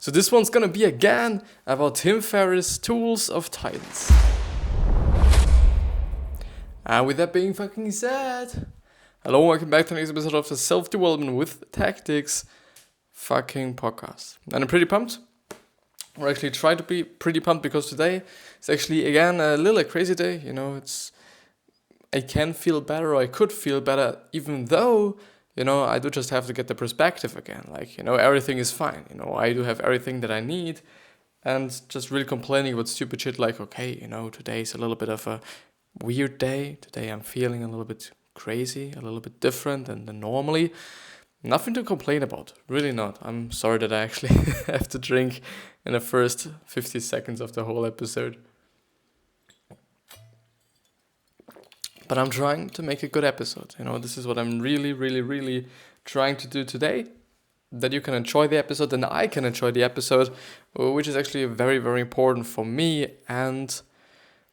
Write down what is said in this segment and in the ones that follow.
So this one's gonna be again about Tim Ferriss' Tools of Titans. And with that being fucking said, hello and welcome back to the next episode of the Self-Development with Tactics fucking podcast. And I'm pretty pumped. Or actually try to be pretty pumped because today is actually again a little crazy day. You know, I can feel better, or I could feel better, even though, you know, I do just have to get the perspective again. Like, you know, everything is fine. You know, I do have everything that I need. And just really complaining about stupid shit like, okay, you know, today's a little bit of a weird day. Today I'm feeling a little bit crazy, a little bit different than normally. Nothing to complain about, really not. I'm sorry that I actually have to drink in the first 50 seconds of the whole episode. But I'm trying to make a good episode. You know, this is what I'm really trying to do today. That you can enjoy the episode and I can enjoy the episode, which is actually very important for me and,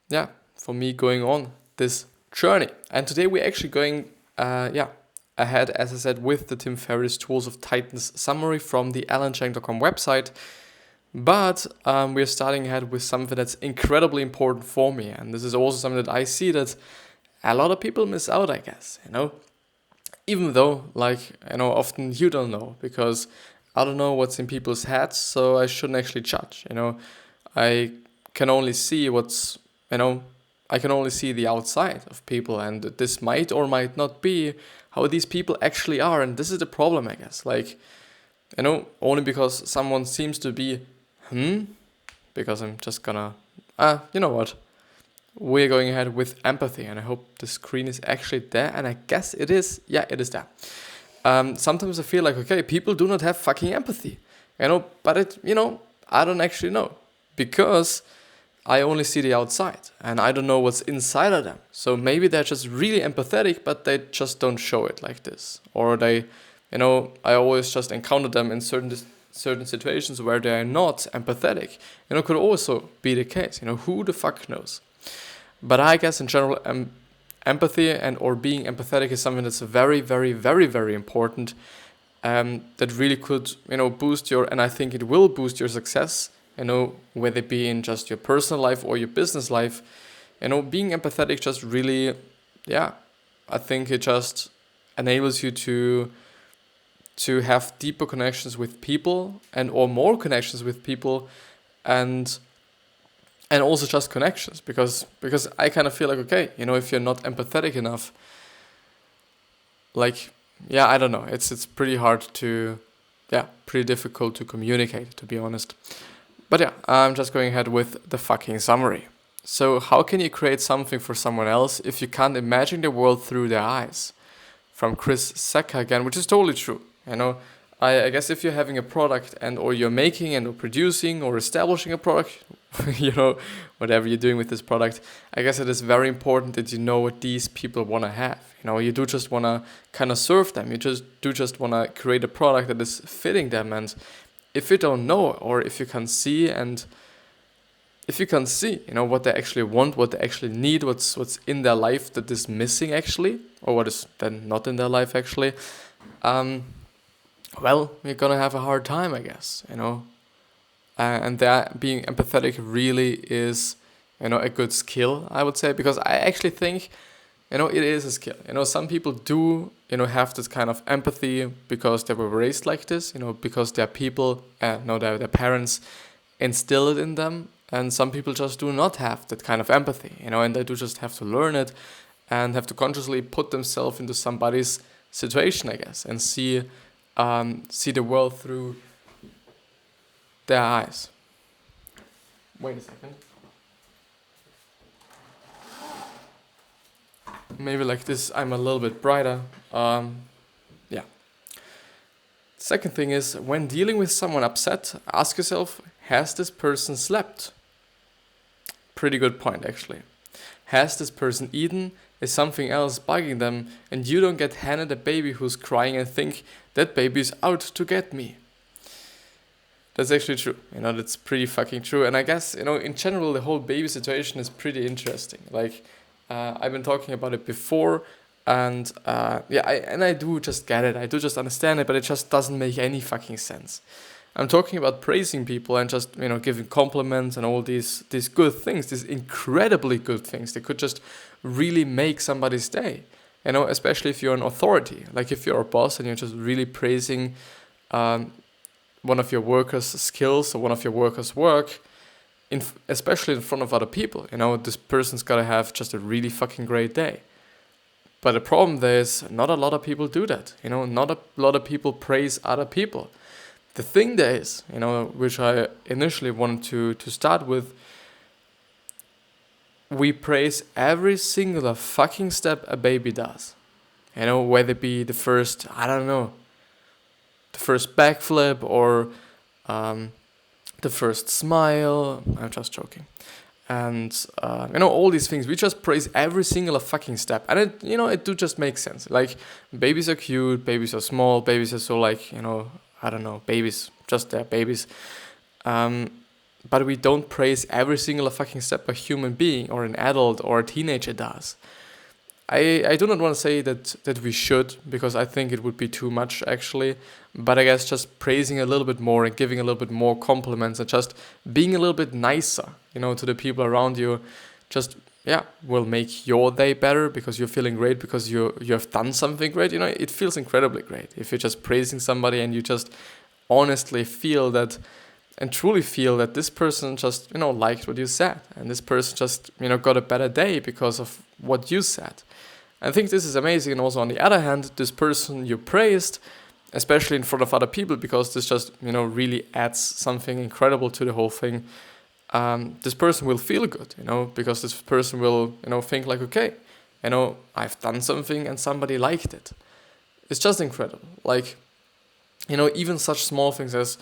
yeah, for me going on this journey. And today we're actually going, ahead, as I said, with the Tim Ferriss Tools of Titans summary from the alanchang.com website. But we're starting ahead with something that's incredibly important for me. And this is also something that I see that a lot of people miss out, I guess, you know. Even though, like, you know, often you don't know, because I don't know what's in people's heads, so I shouldn't actually judge, you know. I can only see I can only see the outside of people, and this might or might not be how these people actually are, and this is the problem, I guess. Like, you know, only because someone seems to be, because I'm just gonna, you know what, we're going ahead with empathy, and I hope the screen is actually there, and I guess it is, yeah, it is there. Sometimes I feel like, okay, people do not have fucking empathy, you know, but I don't actually know, because I only see the outside, and I don't know what's inside of them. So maybe they're just really empathetic, but they just don't show it like this. Or they, you know, I always just encounter them in certain situations where they are not empathetic. You know, could also be the case. You know, who the fuck knows? But I guess in general, empathy and or being empathetic is something that's very important. That really could, you know, boost your, and I think it will boost your success. You know, whether it be in just your personal life or your business life, you know, being empathetic just really, I think it just enables you to have deeper connections with people and or more connections with people and also just connections because I kind of feel like, okay, you know, if you're not empathetic enough, like, I don't know, it's pretty hard to, pretty difficult to communicate, to be honest. But I'm just going ahead with the fucking summary. So how can you create something for someone else if you can't imagine the world through their eyes? From Chris Sacca again, which is totally true. You know, I guess if you're having a product and or you're making and or producing or establishing a product, you know, whatever you're doing with this product, I guess it is very important that you know what these people want to have. You know, you do just want to kind of serve them. You just want to create a product that is fitting them. And if you don't know, or if you can see, you know, what they actually want, what they actually need, what's in their life that is missing actually, or what is then not in their life actually, well, you're gonna have a hard time, I guess, you know. And that being empathetic really is, you know, a good skill, I would say, because I actually think, you know, it is a skill. You know, some people do, you know, have this kind of empathy because they were raised like this, you know, because their parents instill it in them. And some people just do not have that kind of empathy, you know, and they do just have to learn it and have to consciously put themselves into somebody's situation, I guess, and see the world through their eyes. Wait a second. Maybe like this, I'm a little bit brighter. Second thing is, when dealing with someone upset, ask yourself, has this person slept? Pretty good point, actually. Has this person eaten? Is something else bugging them? And you don't get handed a baby who's crying and think, that baby's out to get me. That's actually true. You know, that's pretty fucking true. And I guess, you know, in general, the whole baby situation is pretty interesting. Like, I've been talking about it before, and I do just get it. I do just understand it, but it just doesn't make any fucking sense. I'm talking about praising people and just, giving compliments and all these good things, these incredibly good things. They could just really make somebody's day, especially if you're an authority. Like if you're a boss and you're just really praising one of your workers' skills or one of your workers' work, especially in front of other people. This person's got to have just a really fucking great day. But the problem there is not a lot of people do that. Not a lot of people praise other people. The thing there is, which I initially wanted to start with, we praise every single fucking step a baby does. Whether it be the first, the first backflip or the first smile. I'm just joking. And, all these things, we just praise every single fucking step. And it do just make sense. Like, babies are cute, babies are small, babies are so babies, just they're babies. But we don't praise every single fucking step a human being or an adult or a teenager does. I do not want to say that we should, because I think it would be too much actually. But I guess just praising a little bit more and giving a little bit more compliments and just being a little bit nicer, to the people around you, just will make your day better because you're feeling great because you have done something great. It feels incredibly great if you're just praising somebody and you just honestly feel that and truly feel that this person just liked what you said, and this person just got a better day because of what you said. I think this is amazing. And also on the other hand, this person you praised, especially in front of other people, because this just really adds something incredible to the whole thing. This person will feel good, because this person will think like, okay, I've done something and somebody liked it. It's just incredible. Like, even such small things as,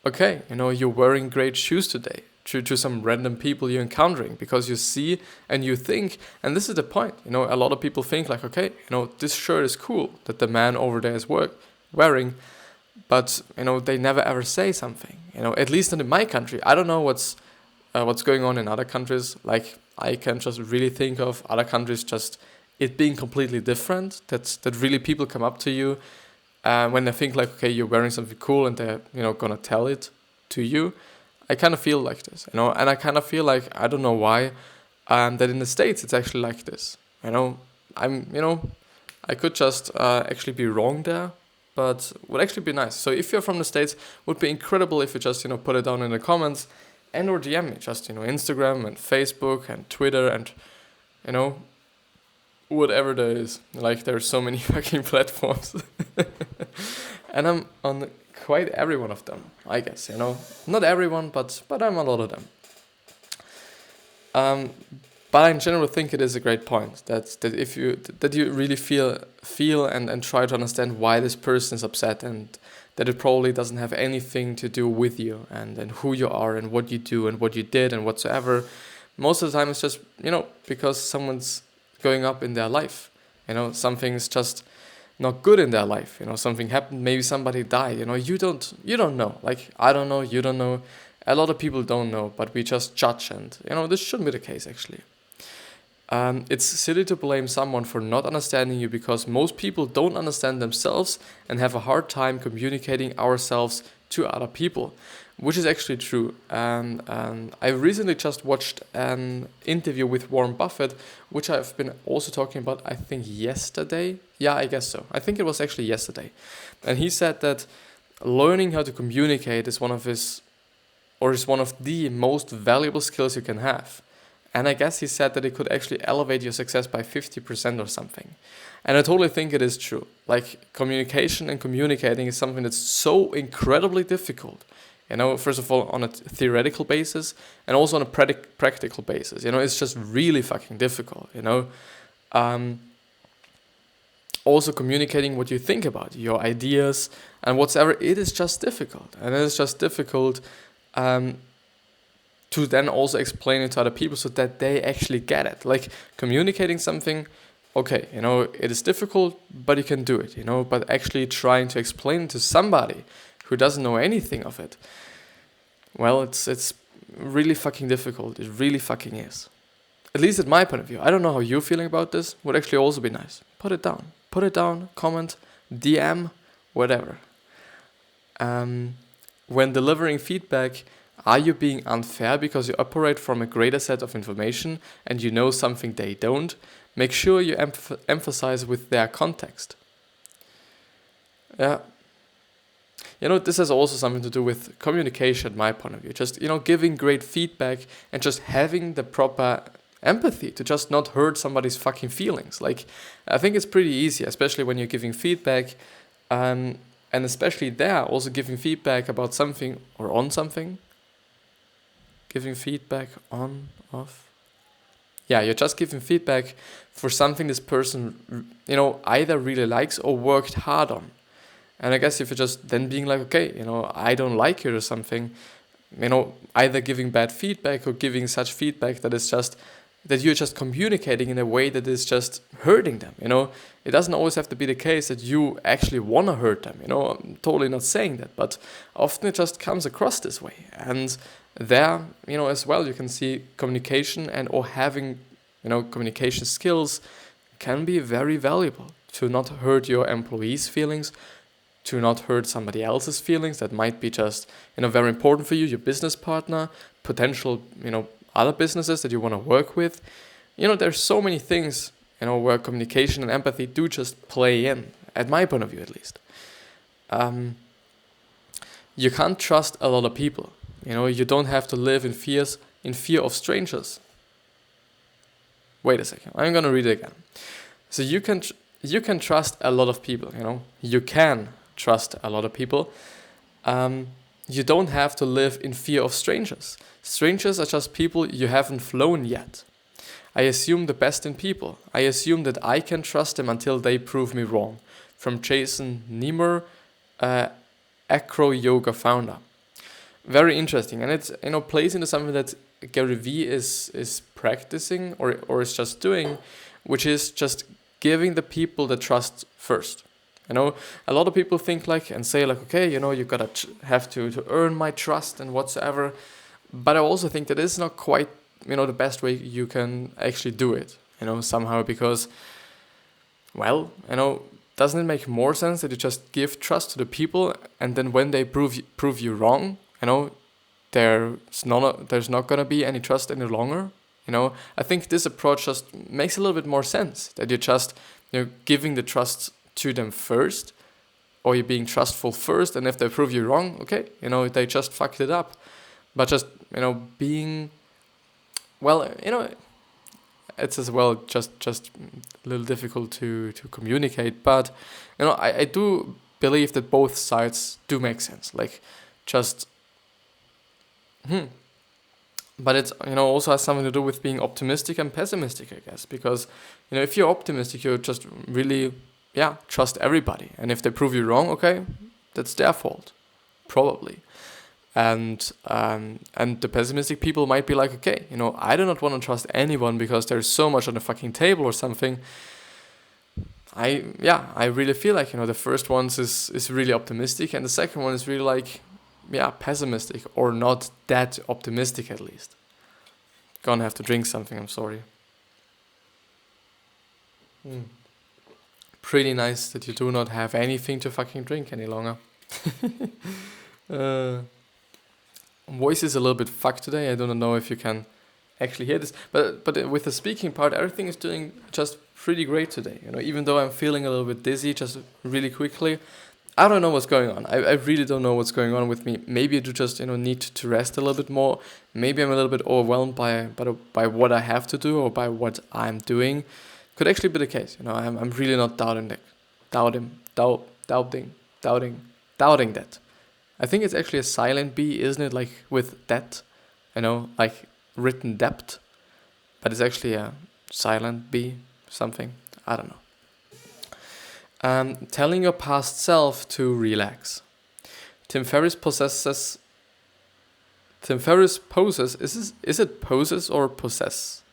okay, you're wearing great shoes today, to some random people you're encountering, because you see and you think, and this is the point, a lot of people think like, okay, this shirt is cool that the man over there is wearing, but they never ever say something, at least in my country. I don't know what's going on in other countries. Like, I can just really think of other countries just it being completely different, that really people come up to you when they think like, okay, you're wearing something cool, and they're gonna tell it to you. I kind of feel like this, and I kind of feel like, I don't know why, that in the States it's actually like this. I could just actually be wrong there, but would actually be nice. So if you're from the States, would be incredible if you just put it down in the comments and or DM me, just Instagram and Facebook and Twitter and whatever there is. Like, there's so many fucking platforms. And I'm on quite every one of them, I guess, Not everyone, but I'm a lot of them. But I in general think it is a great point that if you really feel and try to understand why this person is upset, and that it probably doesn't have anything to do with you and who you are and what you do and what you did and whatsoever. Most of the time it's just, because someone's going up in their life. Something's just not good in their life. Something happened, maybe somebody died. You don't know. Like, I don't know, you don't know. A lot of people don't know, but we just judge, and this shouldn't be the case actually. It's silly to blame someone for not understanding you, because most people don't understand themselves and have a hard time communicating ourselves to other people, which is actually true. And I recently just watched an interview with Warren Buffett, which I've been also talking about, I think yesterday. Yeah, I guess so. I think it was actually yesterday. And he said that learning how to communicate is one of the most valuable skills you can have. And I guess he said that it could actually elevate your success by 50% or something. And I totally think it is true. Like, communication and communicating is something that's so incredibly difficult. First of all, on a theoretical basis, and also on a practical basis. It's just really fucking difficult, Also communicating what you think about, your ideas, and whatsoever, it is just difficult. And it is just difficult to then also explain it to other people so that they actually get it. Like, communicating something, okay, it is difficult, but you can do it, but actually trying to explain it to somebody who doesn't know anything of it, well, it's really fucking difficult. It really fucking is. At least at my point of view. I don't know how you're feeling about this. Would actually also be nice. Put it down, comment, DM, whatever. when delivering feedback, are you being unfair because you operate from a greater set of information and you know something they don't? Make sure you emphasize with their context. Yeah. This has also something to do with communication, my point of view. Just, giving great feedback and just having the proper empathy to just not hurt somebody's fucking feelings. Like, I think it's pretty easy, especially when you're giving feedback, and especially there, also giving feedback about something or on something. Giving feedback on, off. Yeah, you're just giving feedback for something this person, either really likes or worked hard on. And I guess if you're just then being like, okay, I don't like it or something, either giving bad feedback or giving such feedback that is just, that you're just communicating in a way that is just hurting them, It doesn't always have to be the case that you actually want to hurt them, I'm totally not saying that, but often it just comes across this way. And there, as well, you can see communication or having, communication skills can be very valuable to not hurt your employees' feelings, to not hurt somebody else's feelings that might be just, very important for you, your business partner, potential, other businesses that you want to work with. There's so many things, where communication and empathy do just play in, at my point of view at least. You can't trust a lot of people. You don't have to live in fear of strangers. Wait a second, I'm gonna read it again. So you can trust a lot of people, You can trust a lot of people. You don't have to live in fear of strangers. Strangers are just people you haven't flown yet. I assume the best in people. I assume that I can trust them until they prove me wrong. From Jason Niemer, Acro Yoga founder. Very interesting, and it's plays into something that Gary Vee is practicing or is just doing, which is just giving the people the trust first. A lot of people think and say okay, you gotta have to earn my trust and whatsoever. But I also think that it's not quite, the best way you can actually do it, somehow, because, well, doesn't it make more sense that you just give trust to the people and then when they prove you wrong, there's not gonna be any trust any longer. I think this approach just makes a little bit more sense, that you're just, giving the trust to them first, or you're being trustful first, and if they prove you wrong, okay, they just fucked it up. But just, being, well, it's as well just a little difficult to communicate, but, I do believe that both sides do make sense, but it's, also has something to do with being optimistic and pessimistic, I guess, because, if you're optimistic, you just really, trust everybody. And if they prove you wrong, okay, that's their fault, probably. And the pessimistic people might be like, okay, I do not want to trust anyone because there's so much on the fucking table or something. I really feel like, the first one is really optimistic, and the second one is really pessimistic, or not that optimistic at least. Gonna have to drink something, I'm sorry. Pretty nice that you do not have anything to fucking drink any longer. Voice is a little bit fucked today. I don't know if you can actually hear this, but with the speaking part, everything is doing just pretty great today. Even though I'm feeling a little bit dizzy, just really quickly, I don't know what's going on. I really don't know what's going on with me. Maybe I do just need to rest a little bit more. Maybe I'm a little bit overwhelmed by what I have to do or by what I'm doing. Could actually be the case. I'm really not doubting that. I think it's actually a silent B, isn't it? With that, written debt, but it's actually a silent B, something. I don't know. Telling your past self to relax. Tim Ferriss poses. Is it poses or possess?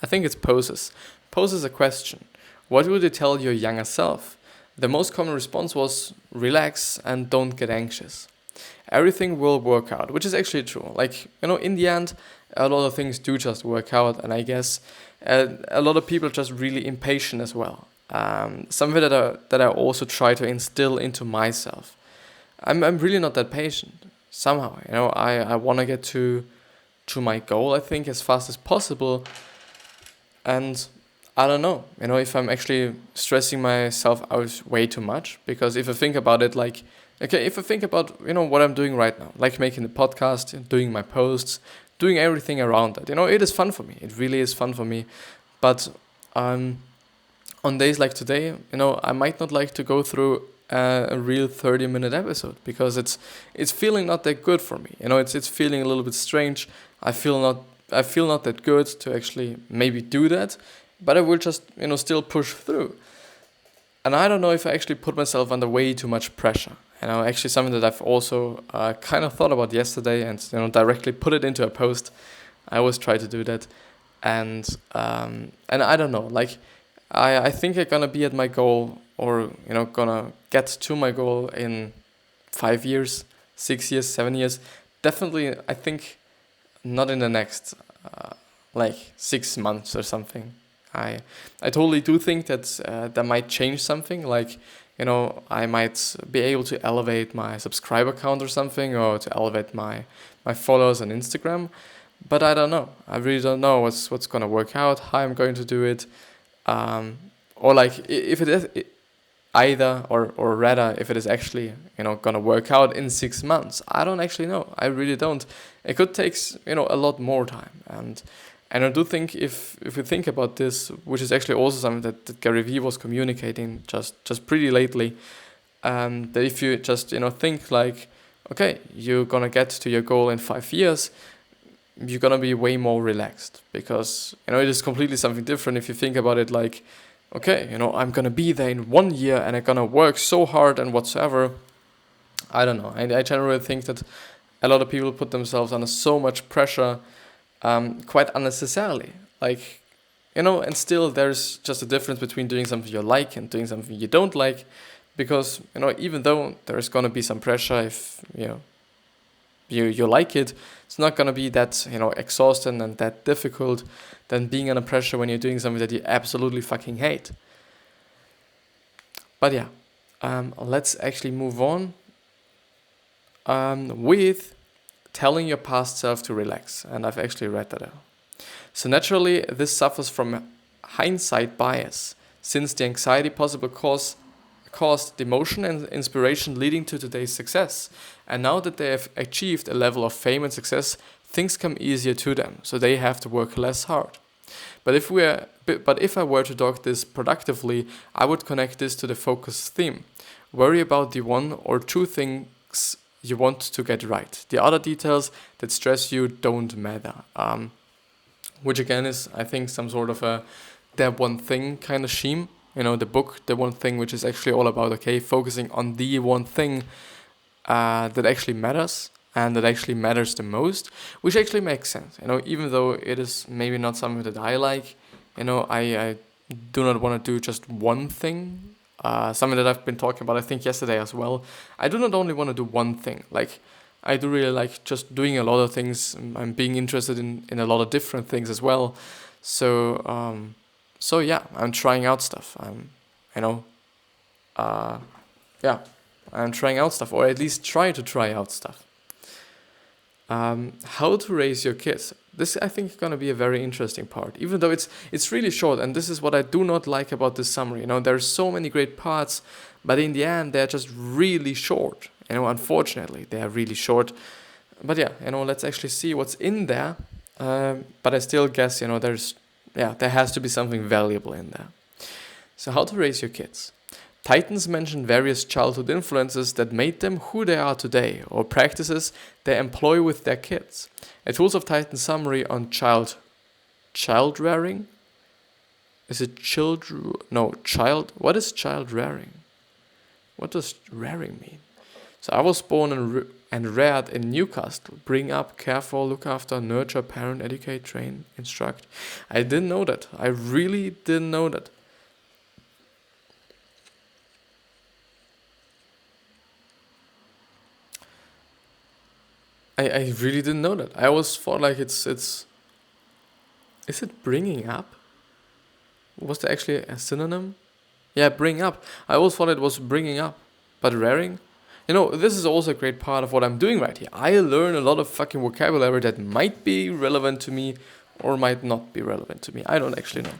I think it's poses. Poses a question. What would you tell your younger self? The most common response was relax and don't get anxious. Everything will work out, which is actually true. In the end, a lot of things do just work out, and I guess a lot of people are just really impatient as well. Something that I also try to instill into myself. I'm really not that patient. Somehow, I want to get to my goal, I think, as fast as possible. And I don't know, if I'm actually stressing myself out way too much. Because if I think about it, like, okay, if I think about, what I'm doing right now, like making the podcast, doing my posts, doing everything around that, it is fun for me. It really is fun for me. But on days like today, I might not like to go through a real 30-minute episode because it's feeling not that good for me. It's feeling a little bit strange. I feel not that good to actually maybe do that, but I will just still push through. And I don't know if I actually put myself under way too much pressure. Actually something that I've also kind of thought about yesterday, and directly put it into a post. I always try to do that, and I don't know, like I think I'm gonna be at my goal, or gonna get to my goal in 5 years, 6 years, 7 years. Definitely, I think not in the next like 6 months or something. I totally do think that that might change something. Like, I might be able to elevate my subscriber count or something, or to elevate my followers on Instagram. But I don't know. I really don't know what's gonna work out, how I'm going to do it, or like if it is either, or rather, if it is actually gonna work out in 6 months. I don't actually know. I really don't. It could take a lot more time, and I do think if we think about this, which is actually also something that Gary Vee was communicating just pretty lately, that if you just think like, okay, you're gonna get to your goal in 5 years, you're gonna be way more relaxed, because it is completely something different if you think about it like, okay, I'm gonna be there in 1 year and I'm gonna work so hard and whatsoever. I don't know. I generally think that a lot of people put themselves under so much pressure, quite unnecessarily. Like, and still there's just a difference between doing something you like and doing something you don't like, because even though there's gonna be some pressure, if you like it, it's not gonna be that exhausting and that difficult than being under pressure when you're doing something that you absolutely fucking hate. But yeah, let's actually move on with telling your past self to relax. And I've actually read that out. So naturally, this suffers from hindsight bias, since the anxiety possible caused the motion and inspiration leading to today's success. And now that they have achieved a level of fame and success, things come easier to them, so they have to work less hard. But if I were to talk this productively, I would connect this to the focus theme. Worry about the one or two things you want to get right. The other details that stress you don't matter. Which again is, I think, some sort of a that one thing kind of scheme. The book, The One Thing, which is actually all about, okay, focusing on the one thing that actually matters, and that actually matters the most, which actually makes sense. Even though it is maybe not something that I like, I do not want to do just one thing. Something that I've been talking about, I think, yesterday as well. I do not only want to do one thing. Like, I do really like just doing a lot of things. I'm being interested in a lot of different things as well. So yeah, I'm trying out stuff. I'm trying out stuff, or at least try to try out stuff. How to raise your kids. This, I think, is going to be a very interesting part, even though it's really short. And this is what I do not like about this summary. There's so many great parts, but in the end, they're just really short. Unfortunately, they are really short. But yeah, let's actually see what's in there. But I still guess, there has to be something valuable in there. So how to raise your kids. Titans mention various childhood influences that made them who they are today, or practices they employ with their kids. A Tools of Titan summary on child rearing? Is it child? What is child rearing? What does rearing mean? So I was born and reared in Newcastle. Bring up, care for, look after, nurture, parent, educate, train, instruct. I didn't know that. I really didn't know that. I really didn't know that. I always thought like it's is it bringing up? Was there actually a synonym? Yeah, bring up. I always thought it was bringing up, but rearing? This is also a great part of what I'm doing right here. I learn a lot of fucking vocabulary that might be relevant to me or might not be relevant to me. I don't actually know.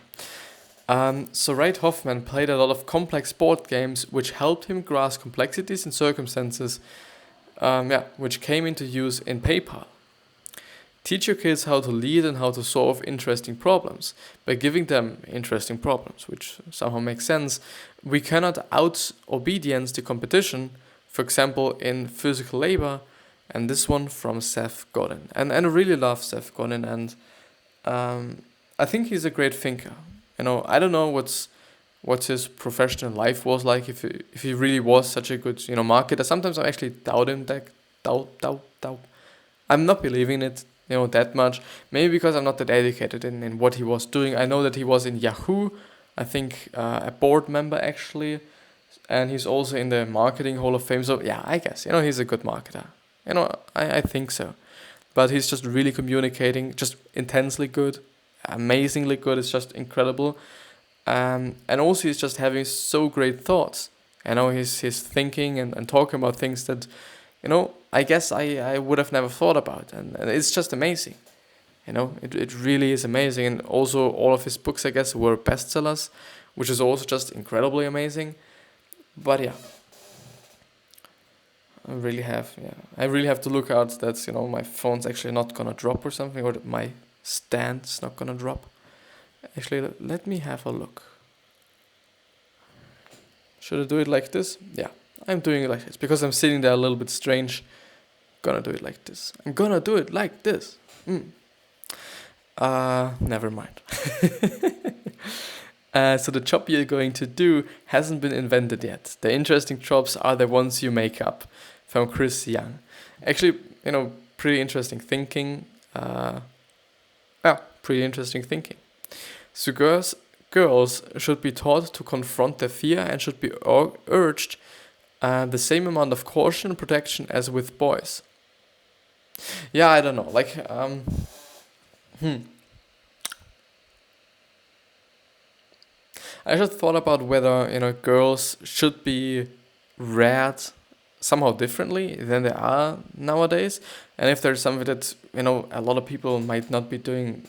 So Reid Hoffman played a lot of complex board games which helped him grasp complexities and circumstances which came into use in PayPal. Teach your kids how to lead and how to solve interesting problems by giving them interesting problems, which somehow makes sense. We cannot out-obedience the competition, for example, in physical labor, and this one from Seth Godin. And I really love Seth Godin, and I think he's a great thinker. I don't know what his professional life was like, if he really was such a good, marketer. Sometimes I actually doubt him, I'm not believing it, that much. Maybe because I'm not that educated in what he was doing. I know that he was in Yahoo, I think a board member actually, and he's also in the Marketing Hall of Fame. So yeah, I guess, he's a good marketer. I think so. But he's just really communicating, just intensely good, amazingly good. It's just incredible. And also he's just having so great thoughts. He's thinking and talking about things that, I guess I would have never thought about. And it's just amazing. It really is amazing. And also all of his books, I guess, were bestsellers, which is also just incredibly amazing. But yeah, I really have to look out that, my phone's actually not gonna drop or something, or that my stand's not gonna drop. Actually, let me have a look. Should I do it like this? Yeah, I'm doing it like this because I'm sitting there a little bit strange. Gonna do it like this. I'm gonna do it like this. Never mind. So the job you're going to do hasn't been invented yet. The interesting jobs are the ones you make up. From Chris Young. Actually, pretty interesting thinking. Pretty interesting thinking. So girls should be taught to confront their fear and should be urged the same amount of caution and protection as with boys. Yeah, I don't know. I just thought about whether, girls should be reared somehow differently than they are nowadays. And if there's something that, a lot of people might not be doing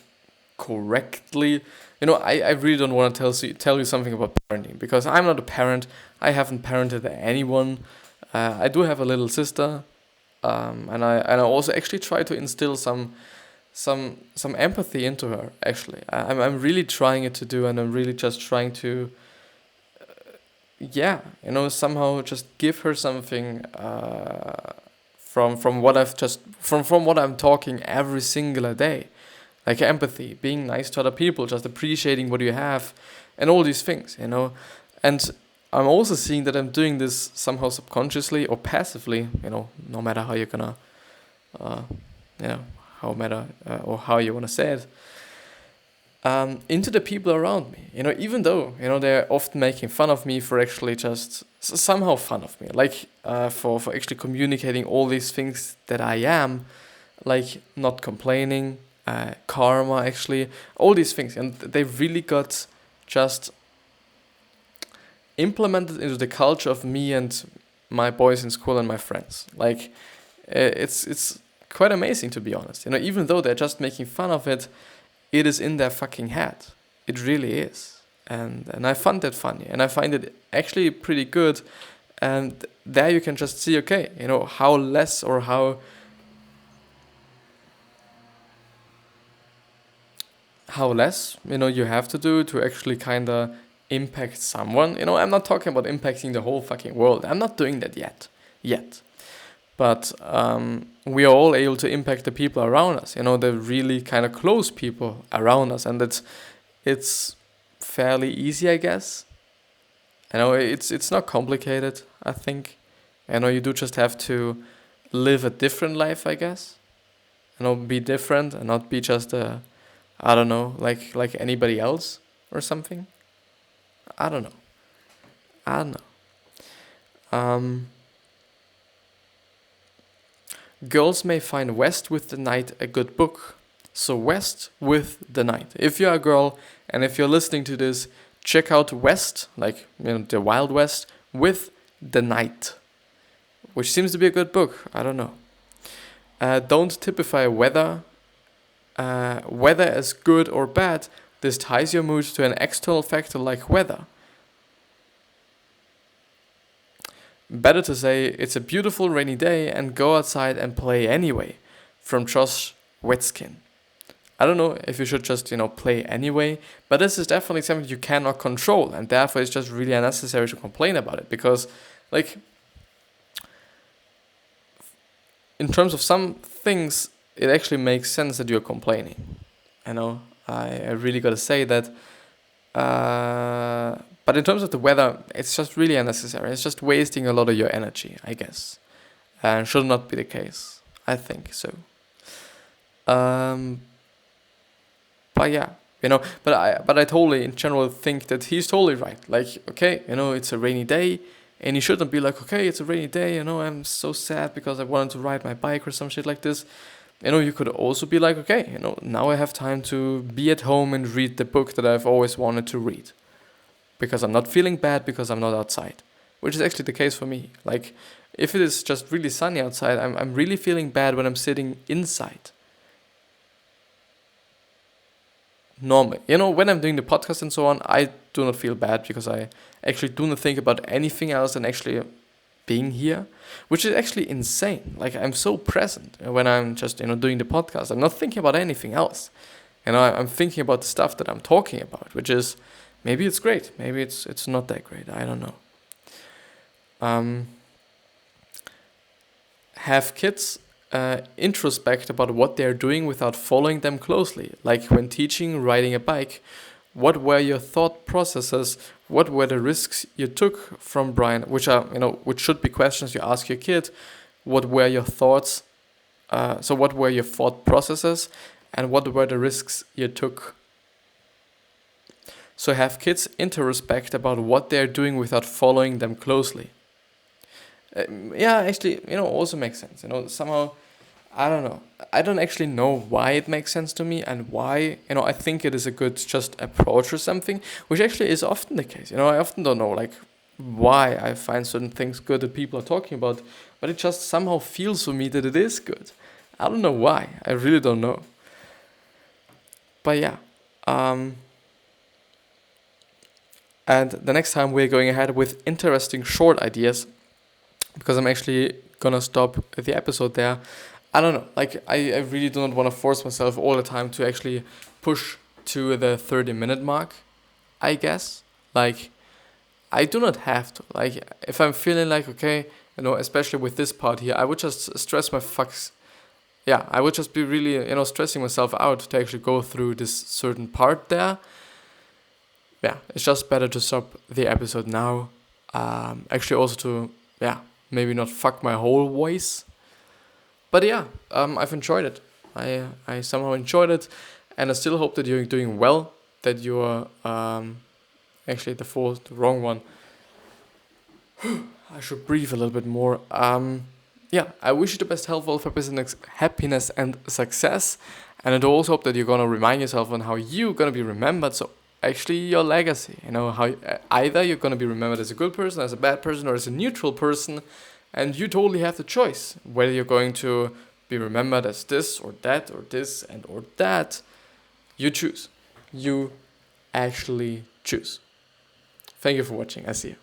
correctly, I really don't want to tell you something about parenting because I'm not a parent. I haven't parented anyone. I do have a little sister. And I also actually try to instill some empathy into her. Actually, I'm really trying it to do, and I'm really just trying to, somehow just give her something from what from what I'm talking every single day, like empathy, being nice to other people, just appreciating what you have, and all these things, and. I'm also seeing that I'm doing this somehow subconsciously or passively, no matter how you're gonna, how you want to say it, into the people around me, even though, they're often making fun of me for actually just somehow fun of me, like for actually communicating all these things that I am, like not complaining, karma, actually, all these things. And they really got just implemented into the culture of me and my boys in school and my friends. Like, it's quite amazing, to be honest. Even though they're just making fun of it, it is in their fucking head. It really is. And I find that funny. And I find it actually pretty good. And there you can just see, okay, how less or how less, you have to do to actually kind of impact someone. I'm not talking about impacting the whole fucking world. I'm not doing that yet. But we are all able to impact the people around us, the really kind of close people around us. And it's fairly easy, I guess. It's not complicated, I think. You do just have to live a different life, I guess. Be different and not be just like anybody else or something. I don't know. Girls may find West with the Night a good book. So West with the Night. If you're a girl and if you're listening to this, check out West, like the Wild West, with the Night. which seems to be a good book. I don't know. Don't typify weather as good or bad. This ties your mood to an external factor like weather. Better to say it's a beautiful rainy day and go outside and play anyway. From Josh Wetskin. I don't know if you should just, play anyway, but this is definitely something you cannot control, and therefore it's just really unnecessary to complain about it, because, in terms of some things, it actually makes sense that you're complaining. I really gotta say that, but in terms of the weather, it's just really unnecessary. It's just wasting a lot of your energy, I guess, and should not be the case. I think so. But yeah, but I totally in general think that he's totally right. Okay, it's a rainy day, and you shouldn't be like, okay, it's a rainy day, I'm so sad because I wanted to ride my bike or some shit like this. You could also be like, okay, now I have time to be at home and read the book that I've always wanted to read, because I'm not feeling bad because I'm not outside, which is actually the case for me. If it is just really sunny outside, I'm really feeling bad when I'm sitting inside. Normally, when I'm doing the podcast and so on, I do not feel bad because I actually do not think about anything else than actually being here, which is actually insane. I'm so present when I'm just, doing the podcast. I'm not thinking about anything else. I'm thinking about the stuff that I'm talking about, which is, maybe it's great. Maybe it's not that great. I don't know. Have kids introspect about what they're doing without following them closely. Like when teaching riding a bike, what were your thought processes? What were the risks you took from Brian? Which should be questions you ask your kid. What were your thoughts? So what were your thought processes? And what were the risks you took? So have kids introspect about what they're doing without following them closely. Also makes sense. Somehow, I don't know. I don't actually know why it makes sense to me and why, I think it is a good just approach or something, which actually is often the case. I often don't know, why I find certain things good that people are talking about, but it just somehow feels for me that it is good. I don't know why. I really don't know. But yeah. And the next time we're going ahead with interesting short ideas, because I'm actually gonna stop the episode there. I don't know, I really do not want to force myself all the time to actually push to the 30-minute mark, I guess. I do not have to. If I'm feeling okay, especially with this part here, I would just stress my fucks. Yeah, I would just be really, stressing myself out to actually go through this certain part there. Yeah, it's just better to stop the episode now. Actually also to, maybe not fuck my whole voice. But yeah, I've enjoyed it. I somehow enjoyed it, and I still hope that you're doing well, that you're, actually the wrong one. I should breathe a little bit more. I wish you the best health, wealth, happiness, and success. And I also hope that you're going to remind yourself on how you're going to be remembered. So actually your legacy, how either you're going to be remembered as a good person, as a bad person, or as a neutral person, and you totally have the choice whether you're going to be remembered as this or that or this and or that. You choose. You actually choose. Thank you for watching. I see you.